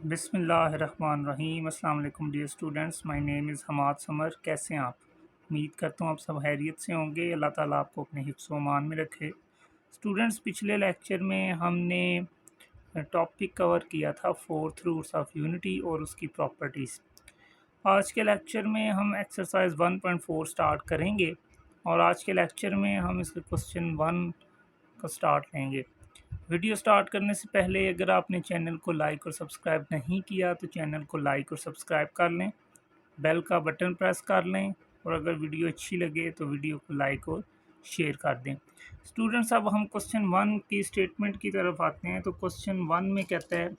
बिस्मिल्लाहिर्रहमानिर्रहीम। अस्सलाम वालेकुम dear students, my name is Hammad Samar. कैसे हैं आप? उम्मीद करता हूँ आप सब खैरियत से होंगे। अल्लाह ताला आपको अपने हिफ्ज़ व अमान में रखे। स्टूडेंट्स, पिछले लेक्चर में हमने टॉपिक कवर किया था फोर्थ रूट्स ऑफ यूनिटी और उसकी प्रॉपर्टीज़। आज के लेक्चर में हम एक्सरसाइज 1.4 स्टार्ट करेंगे और आज के लेक्चर में हम इसके क्वेश्चन 1 का स्टार्ट लेंगे। वीडियो स्टार्ट करने से पहले अगर आपने चैनल को लाइक और सब्सक्राइब नहीं किया तो चैनल को लाइक और सब्सक्राइब कर लें, बेल का बटन प्रेस कर लें और अगर वीडियो अच्छी लगे तो वीडियो को लाइक और शेयर कर दें। स्टूडेंट्स, अब हम क्वेश्चन 1 की स्टेटमेंट की तरफ आते हैं। तो क्वेश्चन 1 में कहता है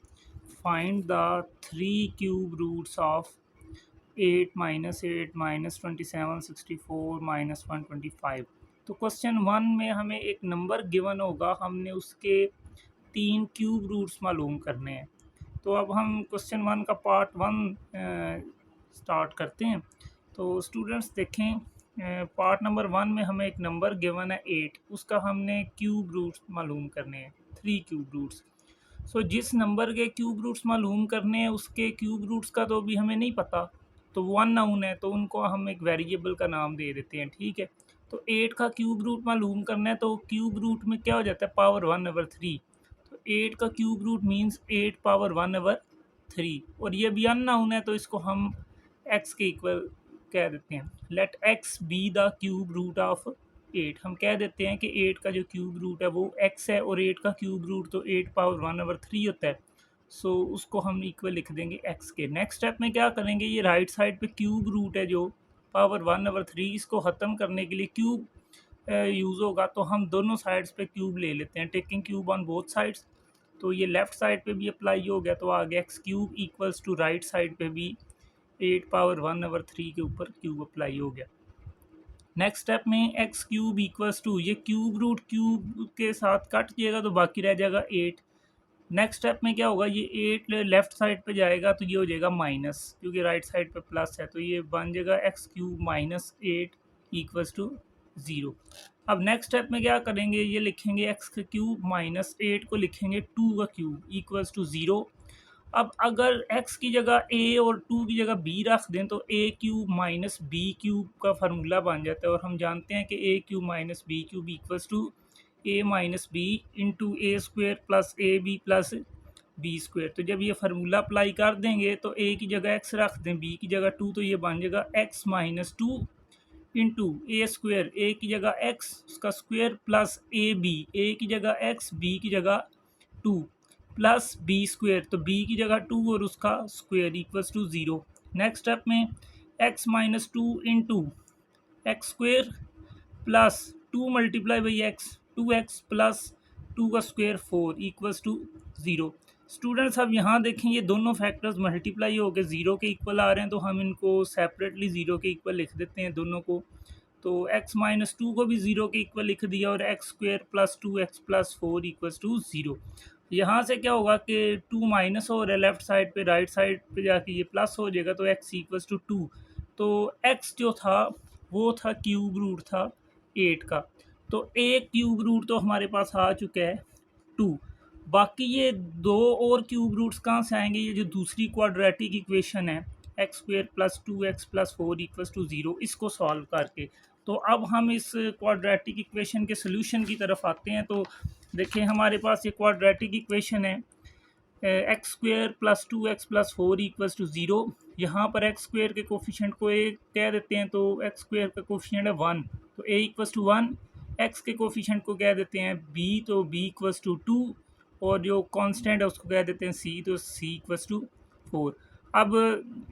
find the 3 cube roots of 8 minus 8 minus 27 64 minus 125। तो क्वेश्चन 1 में हमें एक नंबर गिवन होगा, हमने उसके 3 क्यूब रूट्स मालूम करने हैं। तो अब हम क्वेश्चन 1 का पार्ट 1 स्टार्ट करते हैं। तो स्टूडेंट्स देखें, पार्ट नंबर 1 में हमें एक नंबर गिवन है 8, उसका हमने क्यूब रूट्स मालूम करने हैं, 3 क्यूब रूट्स। सो जिस नंबर के क्यूब रूट्स मालूम करने हैं उसके क्यूब रूट्स का तो अभी हमें नहीं पता, तो वन नाउन है तो उनको हम एक वेरिएबल का नाम दे देते हैं, ठीक है। तो 8 का क्यूब रूट मालूम करना है तो क्यूब रूट में क्या हो जाता है, पावर 1/3। तो 8 का क्यूब रूट मीन्स 8 पावर 1/3 और ये भी अननाउन है तो इसको हम x के इक्वल कह देते हैं। Let x be the cube root of 8। हम कह देते हैं कि 8 का जो क्यूब रूट है वो x है और 8 का क्यूब रूट तो 8 पावर 1/3 होता है। सो उसको हम इक्वल लिख देंगे x के। नेक्स्ट स्टेप में क्या करेंगे, ये राइट साइड पे क्यूब रूट है जो पावर 1/3, इसको ख़त्म करने के लिए क्यूब यूज़ होगा तो हम दोनों साइड्स पे क्यूब ले लेते हैं, taking cube on both sides. तो ये लेफ़्ट साइड पे भी अप्लाई हो गया तो आ गया x cube equals to right side पे भी 8 पावर 1/3 के ऊपर क्यूब अप्लाई हो गया। नेक्स्ट स्टेप में एक्स क्यूब इक्वल्स टू, ये क्यूब रूट क्यूब के साथ कट जाएगा तो बाकी रह जाएगा 8। नेक्स्ट स्टेप में क्या होगा, ये 8 लेफ्ट साइड पे जाएगा तो ये हो जाएगा माइनस, क्योंकि राइट साइड पे प्लस है तो ये बन जाएगा x cube minus 8 equals to 0। अब नेक्स्ट स्टेप में क्या करेंगे, ये लिखेंगे एक्स का क्यूब माइनस 8 को लिखेंगे 2 का क्यूब इक्वल्स टू 0। अब अगर x की जगह a और 2 की जगह b रख दें तो a cube minus B cube का फार्मूला बन जाता है और हम जानते हैं कि a cube minus B cube equals to a minus B into A square plus A B plus B square. तो जब ये फार्मूला अप्लाई कर देंगे तो a की जगह x रख दें, b की जगह 2, तो ये बन जाएगा x minus 2 into A square, ए की जगह x उसका स्क्वेयर प्लस ए की जगह x, b की जगह 2 प्लस बी स्क्वेयर, तो बी की जगह 2 और उसका square equals to 0। Next step में x minus 2 into x square plus 2 multiply by x, 2x plus 2 का स्क्वेयर 4 इक्वल्स टू 0। स्टूडेंट्स, अब यहाँ देखें ये दोनों फैक्टर्स मल्टीप्लाई होकर 0 के इक्वल आ रहे हैं तो हम इनको सेपरेटली 0 के इक्वल लिख देते हैं दोनों को। तो x माइनस 2 को भी 0 के इक्वल लिख दिया और x square plus 2x plus 4 equals to 0। यहाँ से क्या होगा कि 2 माइनस हो रहा है लेफ्ट साइड पे, राइट साइड पे जाके ये प्लस हो जाएगा तो x इक्वल्स टू 2। तो x जो था वो था क्यूब रूट था 8 का, तो एक क्यूब रूट तो हमारे पास आ चुका है 2। बाकी ये दो और क्यूब रूट्स कहाँ से आएंगे, ये जो दूसरी क्वाड्रेटिक इक्वेशन है x square plus 2x plus 4 equals to 0, इसको सॉल्व करके। तो अब हम इस क्वाड्रेटिक इक्वेशन के सोल्यूशन की तरफ आते हैं। तो देखिए हमारे पास ये क्वाड्रेटिक इक्वेशन है x square plus 2x plus 4 equals to 0। यहाँ पर एक्स स्क्वेयर के कोफिशिएंट को ए कह देते हैं तो एक्स स्क्वेयर का कोफिशिएंट है 1, तो a इक्वल्स टू 1। एक्स के कोफिशिएंट को कह देते हैं b, तो b इक्वल्स टू 2 और जो कांस्टेंट है उसको कह देते हैं c, तो c इक्वल्स टू 4। अब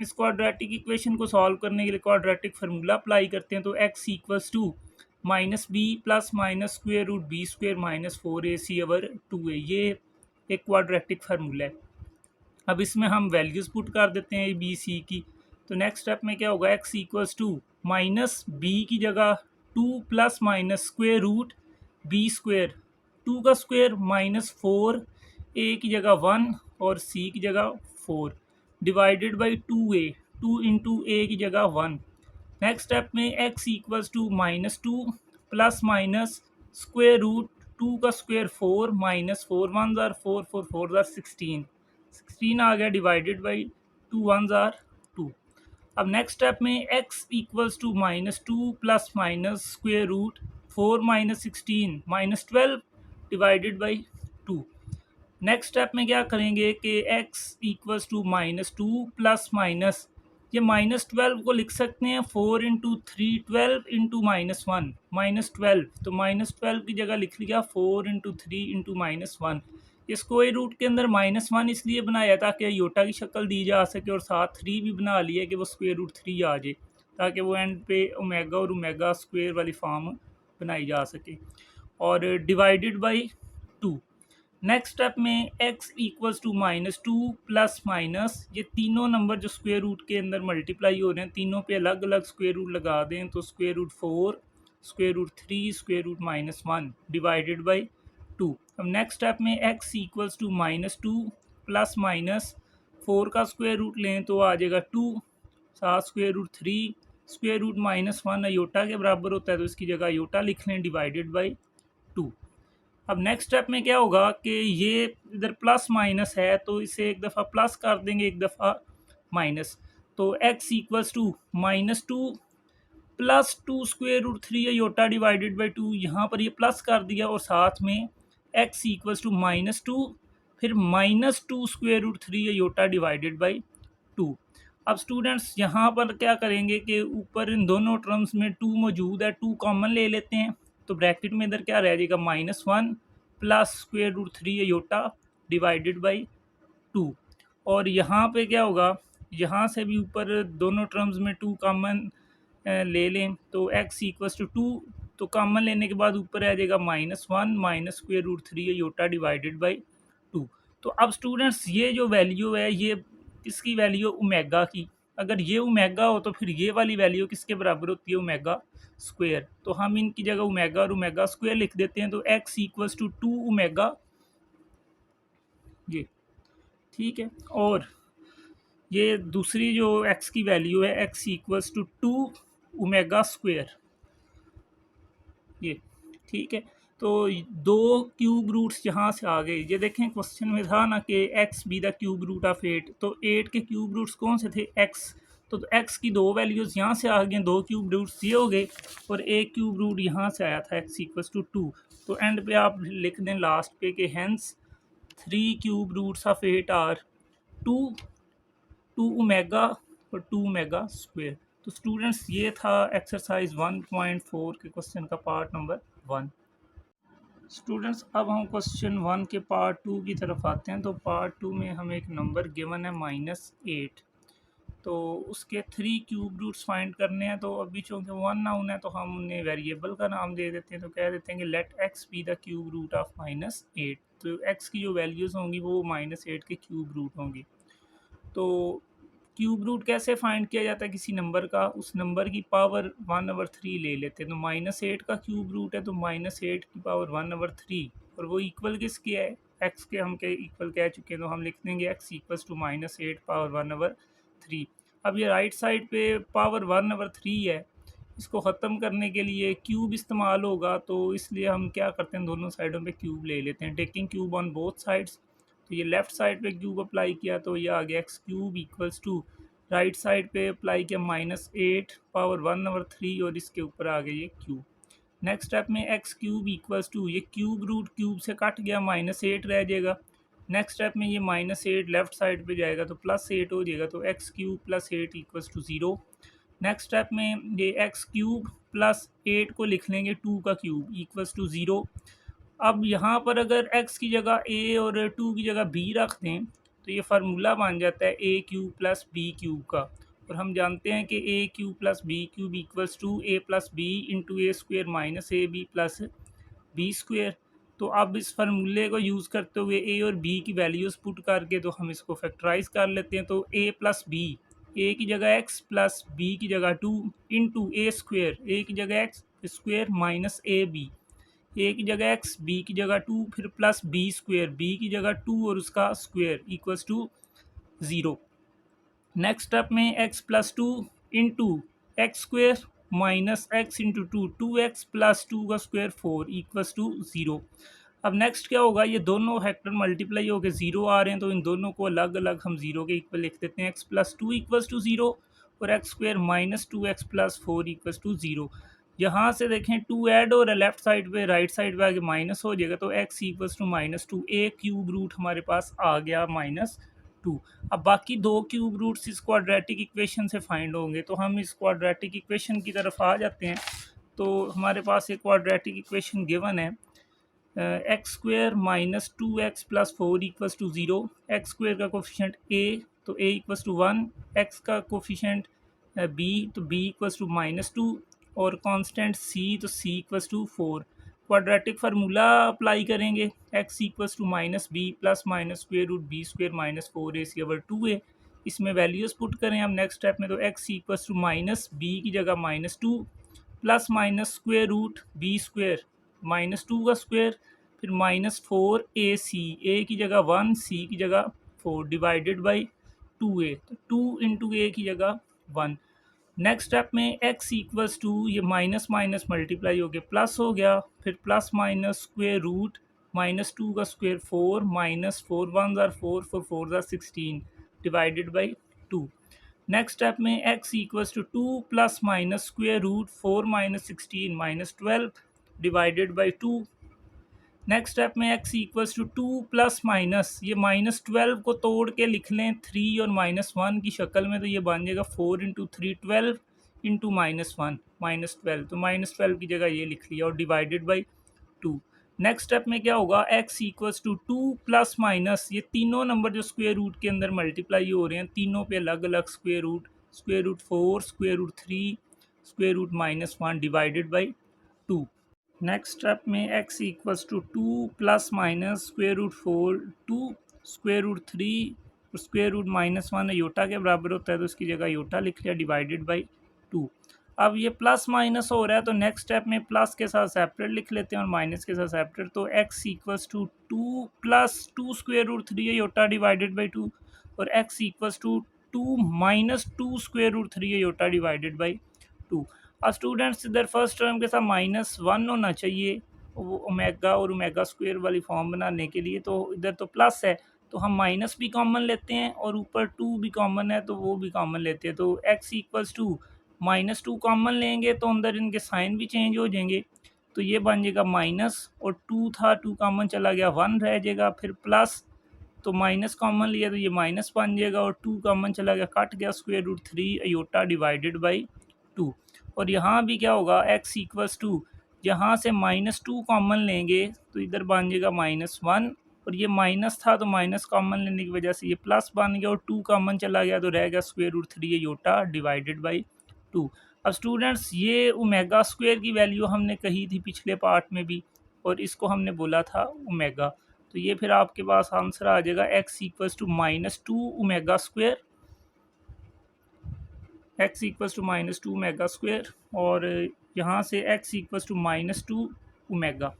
इस क्वाड्रेटिक इक्वेशन को सॉल्व करने के लिए क्वाड्रेटिक फार्मूला अप्लाई करते हैं। तो x equals to minus B plus minus square root B square minus 4ac over 2a, ये एक क्वाड्रेटिक फार्मूला है। अब इसमें हम वैल्यूज़ पुट कर देते हैं बी सी की। तो नेक्स्ट स्टेप में क्या होगा, x equals to minus B की जगह 2 plus minus square root B square, 2 का स्क्वेयर माइनस 4, a की जगह 1 और c की जगह 4 divided by 2a, 2 into a की जगह 1। नेक्स्ट स्टेप में x equals to minus 2 plus minus square root 2 का स्क्वेयर 4 माइनस 4 1 ज़ार 4 4 4 ज़ार 16 16 आ गया डिवाइडेड बाई 2 1 आर 2। अब नेक्स्ट स्टेप में x equals to -2 plus minus square root 4 minus 16 minus 12 divided by 2। Next step में क्या करेंगे कि x equals to -2 plus minus, ये -12 को लिख सकते हैं 4 इंटू 3 12 इंटू -1 -12, तो -12 की जगह लिख लिया 4 इंटू 3 इंटू -1। ये स्क्वायर रूट के अंदर -1 इसलिए बनाया ताकि योटा की शक्ल दी जा सके, और साथ 3 भी बना लिया कि वो स्क्वायर रूट 3 आ जाए, ताकि वो एंड पे ओमेगा और ओमेगा स्क्वायर वाली फॉर्म बनाई जा सके। और डिवाइडेड बाई 2। नेक्स्ट स्टेप में x equals to -2 plus minus, ये तीनों नंबर जो स्क्वायर रूट के अंदर मल्टीप्लाई हो रहे हैं तीनों पे अलग अलग स्क्वायर रूट लगा दें, तो square root 4 square root 3 square root -1 divided by 2। अब नेक्स्ट स्टेप में x equals to -2 plus minus 4 का स्क्वायर रूट लें तो आ जाएगा 2, साथ square root 3 square root -1 iota के बराबर होता है, तो इसकी जगह अयोटा लिख लें डिवाइडेड बाई 2। अब नेक्स्ट स्टेप में क्या होगा कि ये इधर प्लस माइनस है तो इसे एक दफ़ा प्लस कर देंगे, एक दफ़ा माइनस, तो x equals to -2 plus 2 square root 3 iota divided by 2, यहाँ पर ये प्लस कर दिया, और साथ में x इक्वल्स टू -2 फिर -2 square root 3 iota divided by 2। अब स्टूडेंट्स यहाँ पर क्या करेंगे कि ऊपर इन दोनों टर्म्स में 2 मौजूद है, 2 कॉमन ले लेते हैं, तो ब्रैकेट में इधर क्या रह जाएगा -1 plus square root 3 iota divided by 2। और यहाँ पे क्या होगा, यहाँ से भी ऊपर दोनों टर्म्स में 2 कॉमन ले लें, तो x इक्वल्स टू 2, तो कॉमन लेने के बाद ऊपर आ जाएगा -1 minus square root 3 iota divided by 2। तो अब स्टूडेंट्स ये जो वैल्यू है ये इसकी वैल्यू ओमेगा की, अगर ये ओमेगा हो तो फिर ये वाली वैल्यू किसके बराबर होती है, ओमेगा स्क्वायर, तो हम इनकी जगह ओमेगा और ओमेगा स्क्वायर लिख देते हैं, तो x इक्वल्स टू 2 ओमेगा, ये ठीक है। और ये दूसरी जो x की वैल्यू है x equals to 2 omega square, ये ठीक है। तो दो क्यूब रूट्स यहाँ से आ गए, ये देखें क्वेश्चन में था ना कि x be the cube root of 8, तो 8 के क्यूब रूट्स कौन से थे, x, तो x की दो वैल्यूज़ यहाँ से आ गई, दो क्यूब रूट्स ये हो गए, और एक क्यूब रूट यहाँ से आया था x इक्वल्स टू 2। तो एंड पे आप लिख दें लास्ट पे कि hence 3 cube roots of 8 are 2 omega और 2 ओमेगा स्क्वायर। तो स्टूडेंट्स ये था एक्सरसाइज 1.4 के क्वेश्चन का पार्ट नंबर 1। स्टूडेंट्स अब हम क्वेश्चन 1 के पार्ट 2 की तरफ आते हैं। तो पार्ट 2 में हमें एक नंबर गिवन है -8, तो उसके 3 क्यूब रूट्स फाइंड करने हैं। तो अभी चूँकि 1 नाउन है तो हम उन्हें वेरिएबल का नाम दे देते हैं, तो कह देते हैं कि let x be the cube root of -8। तो x की जो वैल्यूज़ होंगी वो -8 के क्यूब रूट होंगी। तो क्यूब रूट कैसे फाइंड किया जाता है किसी नंबर का, उस नंबर की पावर 1/3 ले लेते हैं। तो -8 का क्यूब रूट है तो -8 की पावर 1/3, और वो इक्वल किसके है, x के हम के इक्वल कह चुके हैं, तो हम लिख देंगे x इक्वल्स टू -8 पावर 1/3। अब ये राइट साइड पे पावर 1/3 है, इसको ख़त्म करने के लिए क्यूब इस्तेमाल होगा, तो इसलिए हम क्या करते हैं दोनों साइडों पे क्यूब ले लेते हैं, taking cube on both sides. तो ये लेफ़्ट साइड पे क्यूब अप्लाई किया तो ये आ गया x cube equals to, right side पे अप्लाई किया -8 पावर 1/3, और इसके ऊपर आ गया ये क्यूब। नेक्स्ट स्टेप में एक्स क्यूब इक्वल्स टू, ये क्यूब रूट क्यूब से कट गया -8 रह जाएगा। नेक्स्ट स्टेप में ये -8 लेफ्ट साइड पे जाएगा तो +8 हो जाएगा, तो x cube +8 equals to 0। Next step में ये एक्स क्यूब +8 को लिख लेंगे 2 का क्यूब इक्वल्स टू 0। अब यहाँ पर अगर x की जगह a और 2 की जगह b रख दें तो ये फार्मूला बन जाता है a cube plus b cube का, और हम जानते हैं कि a cube plus b cube equals to a plus B into A square minus A B plus B square. तो अब इस फार्मूले को यूज़ करते हुए a और b की वैल्यूज़ पुट करके तो हम इसको फैक्टराइज कर लेते हैं। तो a प्लस बी, a की जगह x प्लस b की जगह 2 इंटू ए स्क्वेयर, a की जगह x square minus A B, A की जगह x, बी की जगह 2, फिर प्लस बी स्क्वेयर, बी की जगह 2 और उसका square equals to 0। Next step में x plus 2 into x square minus x into 2, 2x plus 2 का स्क्वेयर 4 इक्वल्स टू 0। अब नेक्स्ट क्या होगा, ये दोनों फैक्टर मल्टीप्लाई होकर 0 आ रहे हैं, तो इन दोनों को अलग अलग हम 0 के इक्वल लिख देते हैं। X plus two equals to 0 और x square minus two x plus four equals to 0। यहाँ से देखें टू ऐड और लेफ्ट साइड पे राइट साइड पे आगे माइनस हो जाएगा, तो x equals to minus two, एक क्यूब रूट हमारे पास आ गया माइनस टू। अब बाकी दो क्यूब रूट्स इस क्वाड्रेटिक इक्वेशन से फाइंड होंगे, तो हम इस क्वाड्रेटिक इक्वेशन की तरफ आ जाते हैं। तो हमारे पास एक क्वाड्रेटिक इक्वेशन गिवन है, x square minus two x plus four equals to 0। X square का कोफिशिएंट ए, तो ए इक्वल्स टू 1, एक्स का कोफिशिएंट बी, तो B equals to minus two, और कांस्टेंट सी, तो C equals to 4। Quadratic formula apply करेंगे, x equals to minus B plus minus square root B square minus 4ac/2a। इसमें values put करें हम next step में, तो x equals to minus B की जगह minus two plus minus square root B square minus two का square, फिर minus 4ac, A की जगह 1, सी की जगह 4 डिवाइडेड बाई 2a, तो 2 इंटू ए की जगह 1। नेक्स्ट स्टेप में x इक्वल्स टू, ये माइनस माइनस मल्टीप्लाई हो गया प्लस हो गया, फिर plus minus square root minus two का स्क्वेयर 4 माइनस 4 1 ज़ार 4 4 4 ज़ार 16 डिवाइडेड बाई 2। नेक्स्ट स्टेप में x equals to 2 plus minus square root 4 minus 16 minus 12 divided by 2। Next step में x equals to 2 plus minus, ये minus 12 को तोड़ के लिख लें 3 और माइनस 1 की शक्ल में, तो ये बन जाएगा 4 इंटू 3 12 इंटू माइनस 1 माइनस 12, तो माइनस 12 की जगह ये लिख लिया और डिवाइडेड बाई 2। नेक्स्ट स्टेप में क्या होगा, x equals to 2 plus minus, ये तीनों नंबर जो स्क्वेयर रूट के अंदर मल्टीप्लाई हो रहे हैं, तीनों पे अलग अलग square root 4, square root 3, square root minus 1 divided by 2। Next step में x equals to 2 plus minus square root 4 2 square root 3 और स्क्वेयर रूट माइनस 1 योटा के बराबर होता है, तो इसकी जगह योटा लिख लिया डिवाइडेड बाई 2। अब ये प्लस माइनस हो रहा है, तो नेक्स्ट स्टेप में प्लस के साथ सेपरेट लिख लेते हैं और माइनस के साथ सेपरेट, तो x equals to 2 plus 2 square root 3 iota divided by 2 और x equals to 2 minus 2 square root 3 iota divided by 2। अब स्टूडेंट्स इधर फर्स्ट टर्म के साथ -1 होना चाहिए, वो ओमेगा और ओमेगा स्क्वेयर वाली फॉर्म बनाने के लिए, तो इधर तो प्लस है, तो हम माइनस भी कॉमन लेते हैं और ऊपर 2 भी कॉमन है, तो वो भी कॉमन लेते हैं। तो x इक्वल्स टू -2 कॉमन लेंगे तो अंदर इनके साइन भी चेंज हो जाएंगे, तो ये बन जाएगा माइनस, और 2 था 2 कॉमन चला गया 1 रह जाएगा, फिर प्लस, तो माइनस कॉमन लिया तो ये माइनस बन जाएगा, और 2 कॉमन चला गया कट गया, square root 3 iota divided by 2। और यहाँ भी क्या होगा, x इक्वल्स टू, यहाँ से -2 कॉमन लेंगे तो इधर बन जाएगा -1, और ये माइनस था तो माइनस कॉमन लेने की वजह से ये प्लस बन गया, और 2 कॉमन चला गया तो रह गया square root 3 iota divided by 2। अब स्टूडेंट्स ये ओमेगा स्क्वेयर की वैल्यू हमने कही थी पिछले पार्ट में भी, और इसको हमने बोला था ओमेगा, तो ये फिर आपके पास आंसर आ जाएगा x equals to -2 omega square, x equals to -2 omega square, और यहाँ से x इक्वल्स टू -2 ओमेगा,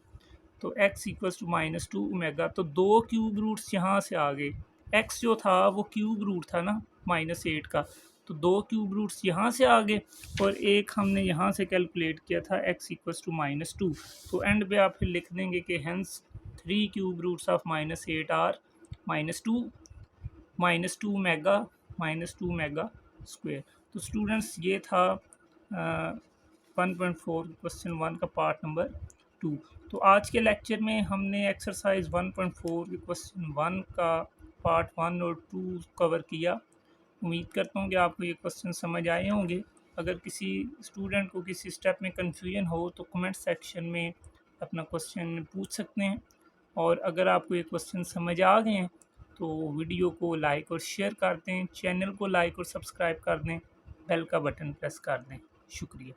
तो x इक्वल्स टू -2 ओमेगा, तो दो क्यूब रूट्स यहाँ से आ गए। x जो था वो क्यूब रूट था ना -8 का, तो दो क्यूब रूट्स यहाँ से आ गए, और एक हमने यहाँ से कैलकुलेट किया था x इक्वल्स टू -2, तो एंड पे आप फिर लिख देंगे कि hence 3 cube roots of -8 are -2 omega square. तो स्टूडेंट्स ये था 1.4 क्वेश्चन 1 का पार्ट नंबर 2। तो आज के लेक्चर में हमने एक्सरसाइज 1.4 के क्वेश्चन 1 का पार्ट 1 और 2 कवर किया। उम्मीद करता हूँ कि आपको ये क्वेश्चन समझ आए होंगे। अगर किसी स्टूडेंट को किसी स्टेप में कन्फ्यूजन हो तो कमेंट सेक्शन में अपना क्वेश्चन पूछ सकते हैं, और अगर आपको ये क्वेश्चन समझ आ गए हैं तो वीडियो को लाइक और शेयर कर दें, चैनल को लाइक और सब्सक्राइब कर दें, बेल का बटन प्रेस कर दें। शुक्रिया।